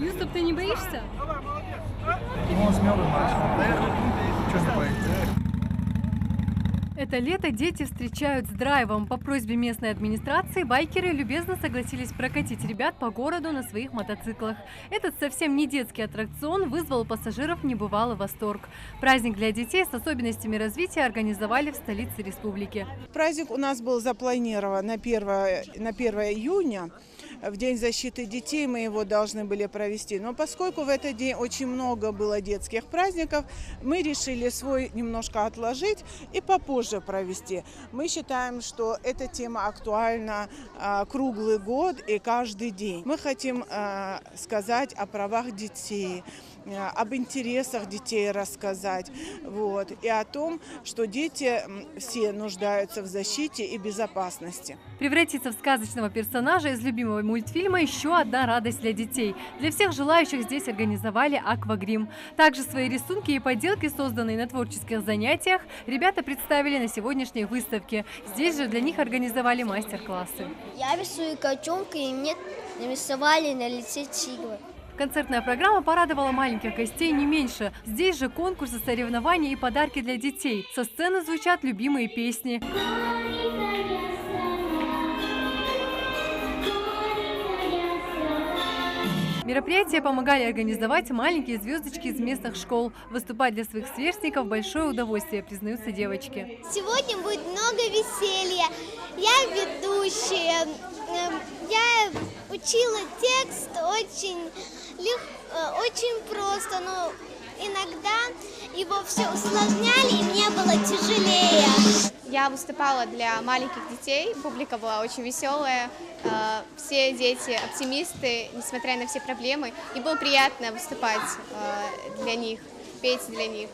Юсуп, ты не боишься? Он смелый мальчик. Чего не боится? Это лето дети встречают с драйвом. По просьбе местной администрации байкеры любезно согласились прокатить ребят по городу на своих мотоциклах. Этот совсем не детский аттракцион вызвал у пассажиров небывалый восторг. Праздник для детей с особенностями развития организовали в столице республики. Праздник у нас был запланирован на 1 июня. В День защиты детей мы его должны были провести. Но поскольку в этот день очень много было детских праздников, мы решили свой немножко отложить и попозже провести. Мы считаем, что эта тема актуальна круглый год и каждый день. Мы хотим сказать о правах детей, об интересах детей рассказать, и о том, что дети все нуждаются в защите и безопасности. Превратиться в сказочного персонажа из любимого мультфильма – еще одна радость для детей. Для всех желающих здесь организовали аквагрим. Также свои рисунки и поделки, созданные на творческих занятиях, ребята представили на сегодняшней выставке. Здесь же для них организовали мастер-классы. Я рисую котенка, и мне нарисовали на лице тигра. Концертная программа порадовала маленьких гостей не меньше. Здесь же конкурсы, соревнования и подарки для детей. Со сцены звучат любимые песни. Мероприятие помогали организовать маленькие звездочки из местных школ. Выступать для своих сверстников – большое удовольствие, признаются девочки. Сегодня будет много веселья. Я ведущая. Я учила текст очень просто, но иногда его все усложняли, и мне было тяжелее. Я выступала для маленьких детей, публика была очень веселая, все дети оптимисты, несмотря на все проблемы, и было приятно выступать для них, петь для них.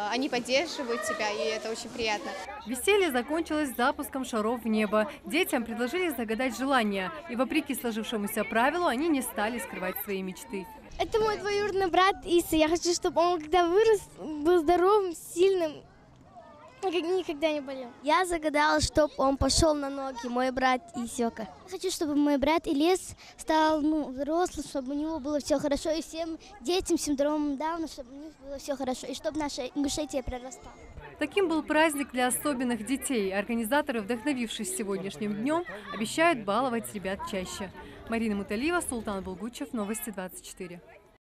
Они поддерживают тебя, и это очень приятно. Веселье закончилось запуском шаров в небо. Детям предложили загадать желание, и вопреки сложившемуся правилу они не стали скрывать свои мечты. Это мой двоюродный брат Иса. Я хочу, чтобы он, когда вырос, был здоровым, сильным, никогда не болел. Я загадала, чтобы он пошел на ноги, мой брат Исёка. Я хочу, чтобы мой брат Илес стал взрослым, чтобы у него было все хорошо, и всем детям с синдромом Дауна, чтобы у них было все хорошо, и чтобы наша Ингушетия прорастала. Таким был праздник для особенных детей. Организаторы, вдохновившись сегодняшним днем, обещают баловать ребят чаще. Марина Муталиева, Султан Булгучев, Новости 24.